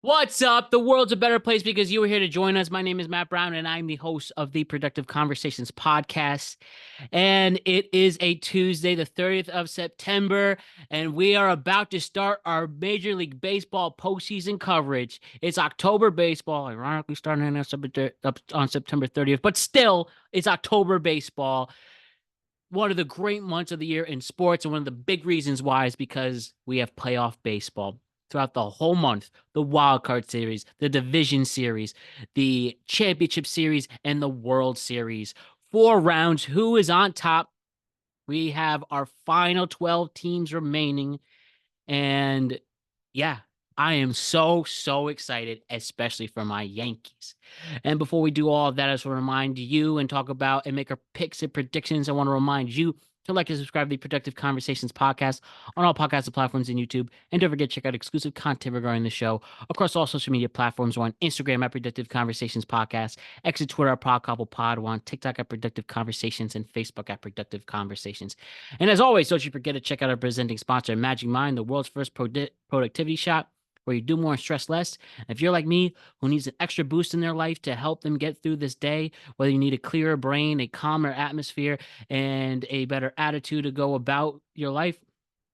What's up? The world's a better place because you were here to join us. My name is Matt Brown, and I'm the host of the Productive Conversations podcast. And it is a Tuesday, the 30th of September, and we are about to start our Major League Baseball postseason coverage. It's October baseball, ironically starting on September 30th, but still, it's October baseball. One of the great months of the year in sports, and one of the big reasons why is because we have playoff baseball throughout the whole month. The wild card series, the division series, the championship series, and the World Series. 4 rounds. Who is on top? We have our final 12 teams remaining. And yeah, I am so excited, especially for my Yankees. And before we do all of that, I just want to remind you and talk about and make our picks and predictions. I want to remind you to like and subscribe to the Productive Conversations podcast on all podcast platforms and YouTube. And don't forget to check out exclusive content regarding the show across all social media platforms. We're on Instagram at Productive Conversations Podcast, X at Twitter at Pod Couple Pod. We're on TikTok at Productive Conversations and Facebook at Productive Conversations. And as always, don't you forget to check out our presenting sponsor, Magic Mind, the world's first productivity shop where you do more and stress less. If you're like me, who needs an extra boost in their life to help them get through this day, whether you need a clearer brain, a calmer atmosphere, and a better attitude to go about your life,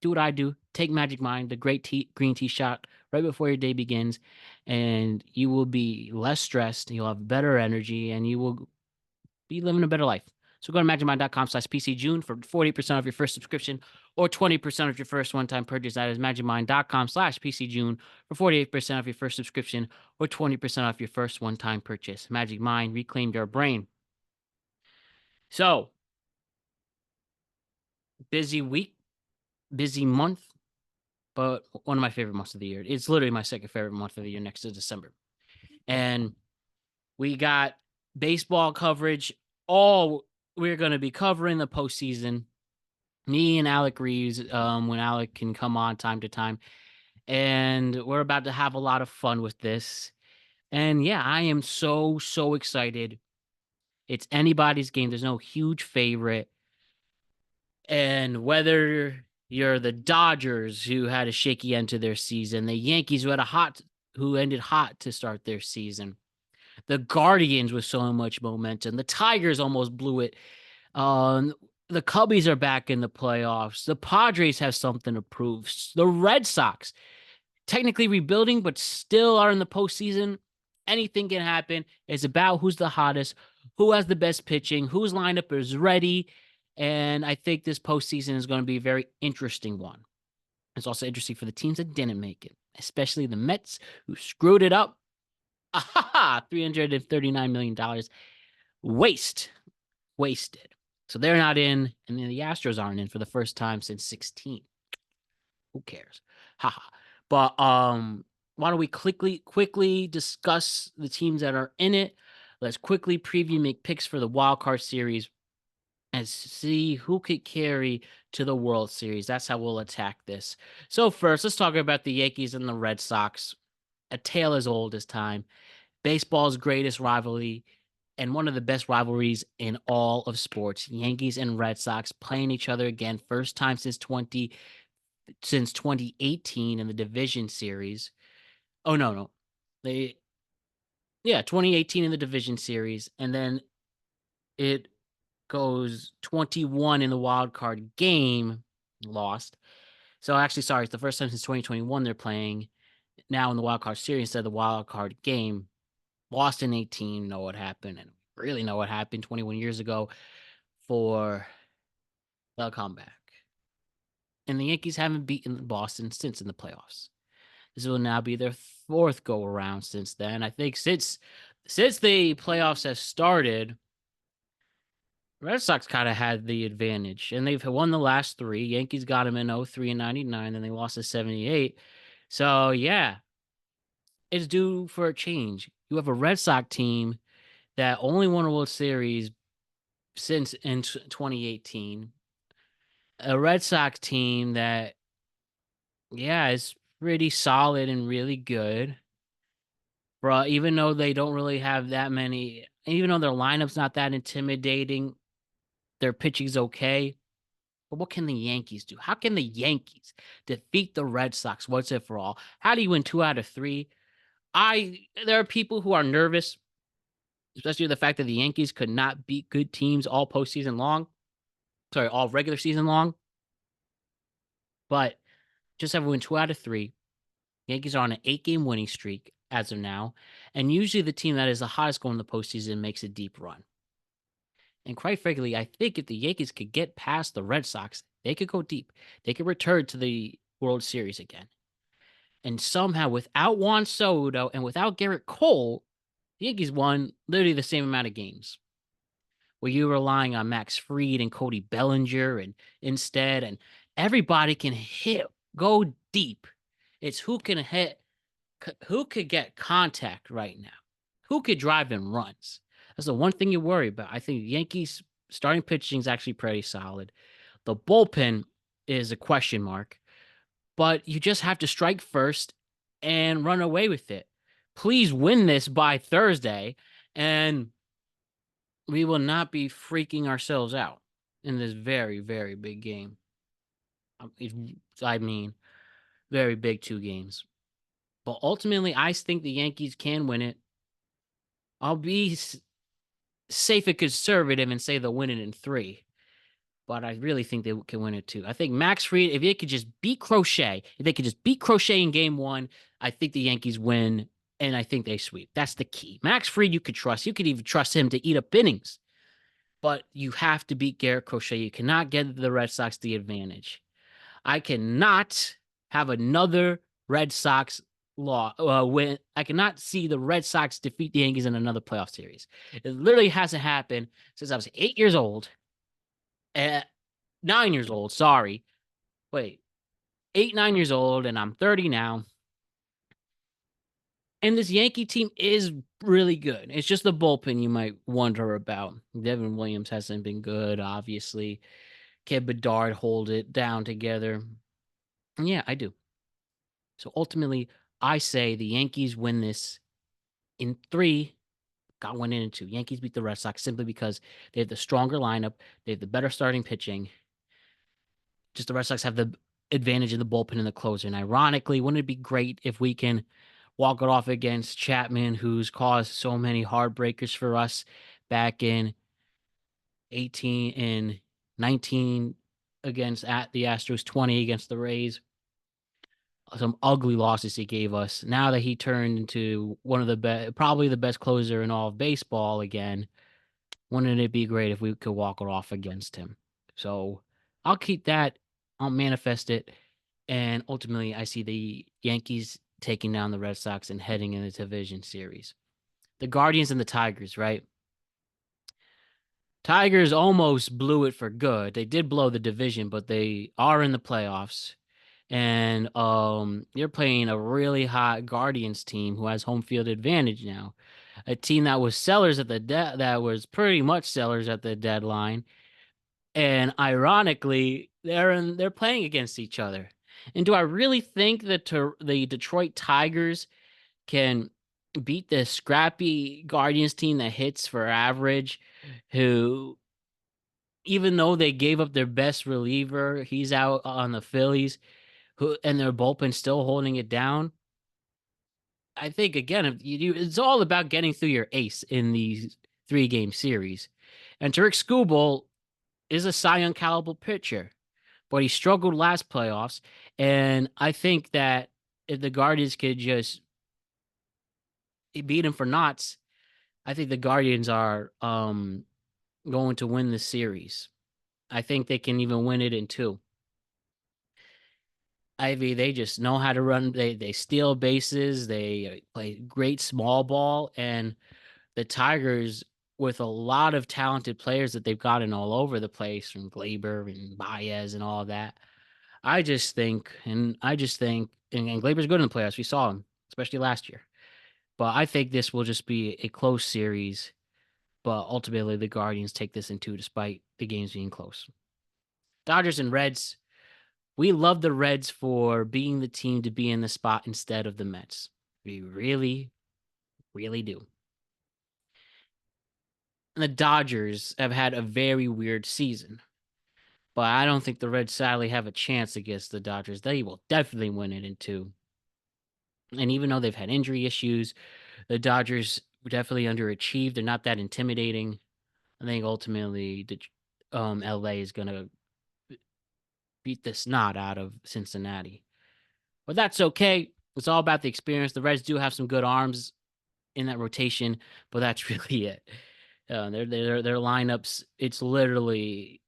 do what I do. Take Magic Mind, the great green tea shot right before your day begins, and you will be less stressed, you'll have better energy, and you will be living a better life. So go to magicmind.com/PCJune for 40% off your first subscription or 20% off your first one-time purchase. That is magicmind.com/PCJune for 48% off your first subscription or 20% off your first one-time purchase. Magic Mind, reclaim your brain. So, busy week, busy month, but one of my favorite months of the year. It's literally my second favorite month of the year next to December. And we got baseball coverage. All we're going to be covering the postseason. Me and Alec Reeves, when Alec can come on time to time. And we're about to have a lot of fun with this. And yeah, I am so excited. It's anybody's game. There's no huge favorite. And whether you're the Dodgers, who had a shaky end to their season, the Yankees who ended hot to start their season, the Guardians with so much momentum, the Tigers almost blew it. The Cubbies are back in the playoffs. The Padres have something to prove. The Red Sox, technically rebuilding, but still are in the postseason. Anything can happen. It's about who's the hottest, who has the best pitching, whose lineup is ready. And I think this postseason is going to be a very interesting one. It's also interesting for the teams that didn't make it, especially the Mets, who screwed it up. $339 million. Wasted. So they're not in, and then the Astros aren't in for the first time since 16. Who cares? Haha. But why don't we quickly discuss the teams that are in it? Let's quickly preview, make picks for the wild card series, and see who could carry to the World Series. That's how we'll attack this. So first, let's talk about the Yankees and the Red Sox. A tale as old as time. Baseball's greatest rivalry and one of the best rivalries in all of sports. Yankees and Red Sox playing each other again, first time since 2018 in the division series. Oh no. 2018 in the division series, and then it goes 21 in the wild card game, lost. So actually, sorry, it's the first time since 2021 they're playing now in the wild card series instead of the wild card game. Lost in 18, know what happened, and really know what happened 21 years ago for the comeback. And the Yankees haven't beaten Boston since in the playoffs. This will now be their fourth go around since then. I think since the playoffs have started, Red Sox kind of had the advantage, and they've won the last 3. Yankees got them in 03 and 99, then they lost to 78. So yeah, it's due for a change. You have a Red Sox team that only won a World Series since in 2018. A Red Sox team that, yeah, is pretty solid and really good. Bro, even though they don't really have that many, even though their lineup's not that intimidating, their pitching's okay. But what can the Yankees do? How can the Yankees defeat the Red Sox once and for all? How do you win 2 out of 3? There are people who are nervous, especially the fact that the Yankees could not beat good teams all postseason long. Sorry, all regular season long. But just have won 2 out of 3. Yankees are on an 8-game winning streak as of now, and usually the team that is the hottest going in the postseason makes a deep run. And quite frankly, I think if the Yankees could get past the Red Sox, they could go deep. They could return to the World Series again. And somehow, without Juan Soto and without Garrett Cole, the Yankees won literally the same amount of games. Where you're relying on Max Fried and Cody Bellinger and instead, and everybody can hit, go deep. It's who can hit, who could get contact right now, who could drive in runs. That's the one thing you worry about. I think Yankees starting pitching is actually pretty solid. The bullpen is a question mark, but you just have to strike first and run away with it. Please win this by Thursday, and we will not be freaking ourselves out in this very, very big game. I mean, very big 2 games. But ultimately, I think the Yankees can win it. I'll be safe and conservative and say they'll win it in 3. But I really think they can win it 2. I think Max Fried, if they could just beat Crochet, in game 1, I think the Yankees win, and I think they sweep. That's the key. Max Fried, you could trust. You could even trust him to eat up innings. But you have to beat Garrett Crochet. You cannot get the Red Sox the advantage. I cannot have another Red Sox win. I cannot see the Red Sox defeat the Yankees in another playoff series. It literally hasn't happened since I was 8 years old. 9 years old, sorry. Wait, 8, 9 years old, and I'm 30 now. And this Yankee team is really good. It's just the bullpen you might wonder about. Devin Williams hasn't been good, obviously. Can Bedard hold it down together? And yeah, I do. So ultimately, I say the Yankees win this in 3. Got 1 in 2. Yankees beat the Red Sox simply because they have the stronger lineup. They have the better starting pitching. Just the Red Sox have the advantage of the bullpen and the closer. And ironically, wouldn't it be great if we can walk it off against Chapman, who's caused so many heartbreakers for us back in 18 and 19 against at the Astros, 20 against the Rays. Some ugly losses he gave us. Now that he turned into one of the best, probably the best closer in all of baseball again, wouldn't it be great if we could walk it off against him? So I'll keep that. I'll manifest it. And ultimately, I see the Yankees taking down the Red Sox and heading in the division series. The Guardians and the Tigers, right? Tigers almost blew it for good. They did blow the division, but they are in the playoffs. And you're playing a really hot Guardians team who has home field advantage now. A team that was sellers at the that was pretty much sellers at the deadline. And ironically, they're playing against each other. And do I really think that the Detroit Tigers can beat the scrappy Guardians team that hits for average, who, even though they gave up their best reliever, he's out on the Phillies, who and their bullpen still holding it down? I think again, if it's all about getting through your ace in these 3-game series. And Tarek Skubal is a Cy Young caliber pitcher, but he struggled last playoffs. And I think that if the Guardians could just beat him for knots, I think the Guardians are going to win the series. I think they can even win it in 2. Ivy, they just know how to run. They steal bases. They play great small ball, and the Tigers, with a lot of talented players that they've gotten all over the place, from Glaber and Baez and all that. And Glaber's good in the playoffs. We saw him, especially last year. But I think this will just be a close series. But ultimately, the Guardians take this in 2, despite the games being close. Dodgers and Reds. We love the Reds for being the team to be in the spot instead of the Mets. We really, really do. And the Dodgers have had a very weird season. But I don't think the Reds sadly have a chance against the Dodgers. They will definitely win it in 2. And even though they've had injury issues, the Dodgers definitely underachieved. They're not that intimidating. I think ultimately LA is gonna beat the snot out of Cincinnati. But that's okay. It's all about the experience. The Reds do have some good arms in that rotation, but that's really it. Their lineups, it's literally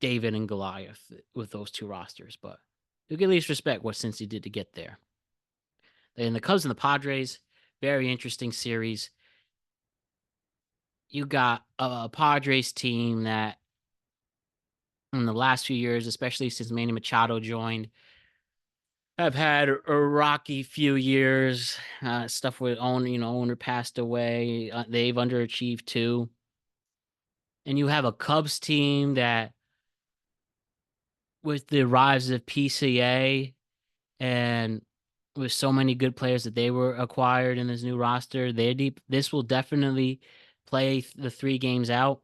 David and Goliath with those two rosters. But you can at least respect what Cincy did to get there. And the Cubs and the Padres, very interesting series. You got a Padres team that in the last few years, especially since Manny Machado joined, have had a rocky few years. Stuff with owner passed away. They've underachieved too. And you have a Cubs team that, with the rise of PCA and with so many good players that they were acquired in this new roster, they're deep. This will definitely play the 3 games out.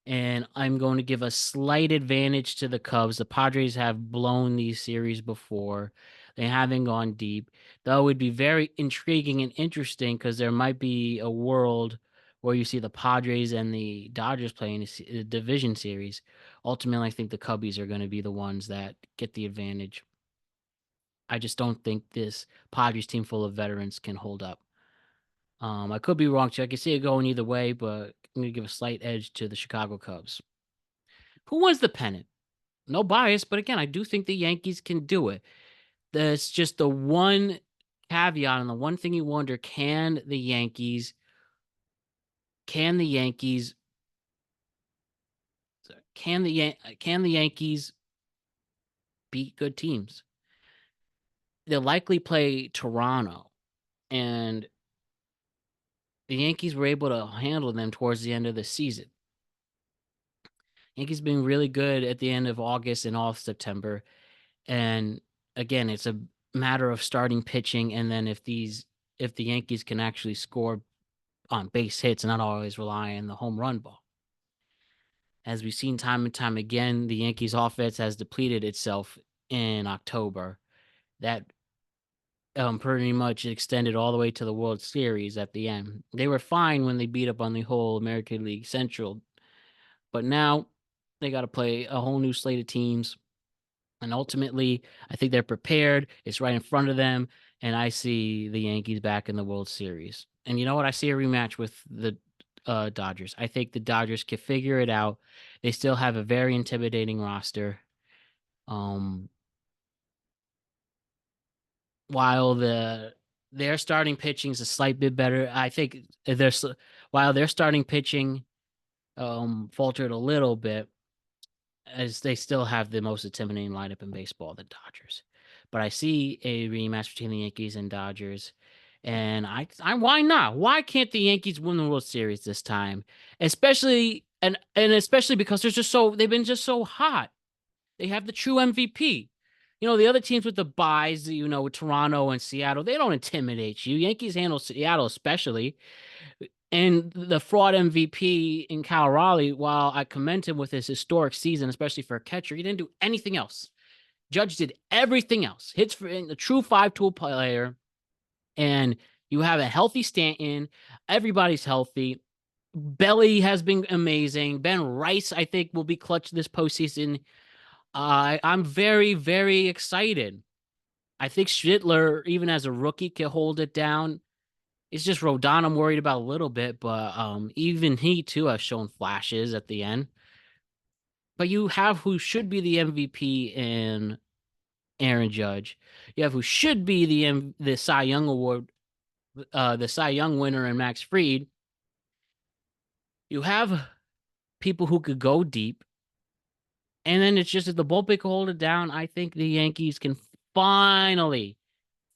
And I'm going to give a slight advantage to the Cubs. The Padres have blown these series before. They haven't gone deep. Though it would be very intriguing and interesting because there might be a world where you see the Padres and the Dodgers playing a division series. Ultimately, I think the Cubbies are going to be the ones that get the advantage. I just don't think this Padres team full of veterans can hold up. I could be wrong too. I could see it going either way, but I'm going to give a slight edge to the Chicago Cubs. Who wins the pennant? No bias, but again, I do think the Yankees can do it. That's just the one caveat and the one thing you wonder, can the Yankees can the Yankees beat good teams? They'll likely play Toronto, and the Yankees were able to handle them towards the end of the season. Yankees been really good at the end of August and all of September. And again, it's a matter of starting pitching, and then if the Yankees can actually score on base hits and not always rely on the home run ball. As we've seen time and time again, the Yankees offense has depleted itself in October. That pretty much extended all the way to the World Series at the end. They were fine when they beat up on the whole American League Central, but now they got to play a whole new slate of teams. And ultimately, I think they're prepared. It's right in front of them. And I see the Yankees back in the World Series. And you know what? I see a rematch with the Dodgers. I think the Dodgers can figure it out. They still have a very intimidating roster. While their starting pitching is a slight bit better, I think while their starting pitching faltered a little bit, as they still have the most intimidating lineup in baseball, the Dodgers. But I see a rematch between the Yankees and Dodgers. And I why not? Why can't the Yankees win the World Series this time? Especially especially because they've been just so hot. They have the true MVP. The other teams with the buys, Toronto and Seattle, they don't intimidate you. Yankees handle Seattle especially. And the fraud MVP in Cal Raleigh, while I commend him with his historic season, especially for a catcher, he didn't do anything else. Judge did everything else. Hits for a true 5-tool player. And you have a healthy Stanton. Everybody's healthy. Belly has been amazing. Ben Rice, I think, will be clutch this postseason. I'm very, very excited. I think Schnittler, even as a rookie, can hold it down. It's just Rodon I'm worried about a little bit, but even he too has shown flashes at the end. But you have who should be the MVP in Aaron Judge. You have who should be the Cy Young Award, the Cy Young winner in Max Fried. You have people who could go deep. And then it's just if the bullpen can hold it down, I think the Yankees can finally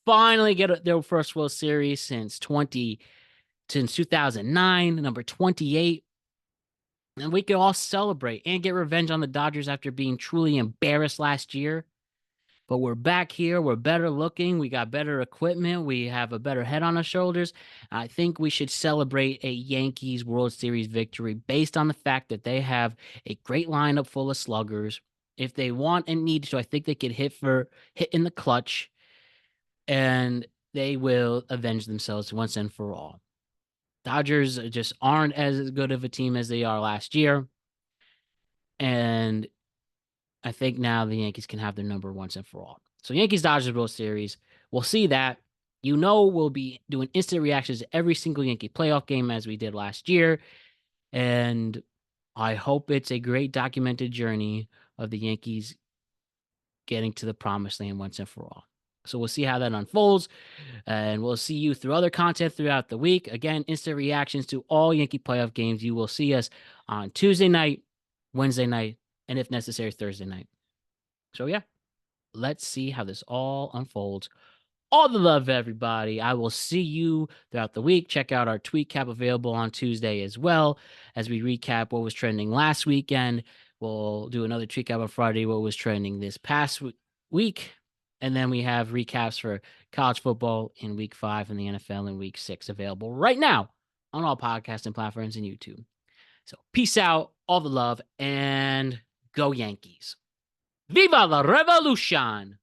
get their first World Series since 2009, number 28. And we can all celebrate and get revenge on the Dodgers after being truly embarrassed last year. But we're back here. We're better looking. We got better equipment. We have a better head on our shoulders. I think we should celebrate a Yankees World Series victory based on the fact that they have a great lineup full of sluggers. If they want and need to, I think they could hit in the clutch. and they will avenge themselves once and for all. Dodgers just aren't as good of a team as they are last year. And I think now the Yankees can have their number once and for all. So Yankees Dodgers World Series, we'll see that. We'll be doing instant reactions to every single Yankee playoff game as we did last year. And I hope it's a great documented journey of the Yankees getting to the promised land once and for all. So we'll see how that unfolds. And we'll see you through other content throughout the week. Again, instant reactions to all Yankee playoff games. You will see us on Tuesday night, Wednesday night, and if necessary, Thursday night. So, yeah, let's see how this all unfolds. All the love, everybody. I will see you throughout the week. Check out our tweet cap available on Tuesday as well as we recap what was trending last weekend. We'll do another tweet cap on Friday, what was trending this past week. And then we have recaps for college football in week 5 and the NFL in week 6 available right now on all podcasting platforms and YouTube. So peace out, all the love, and go Yankees. Viva la revolution!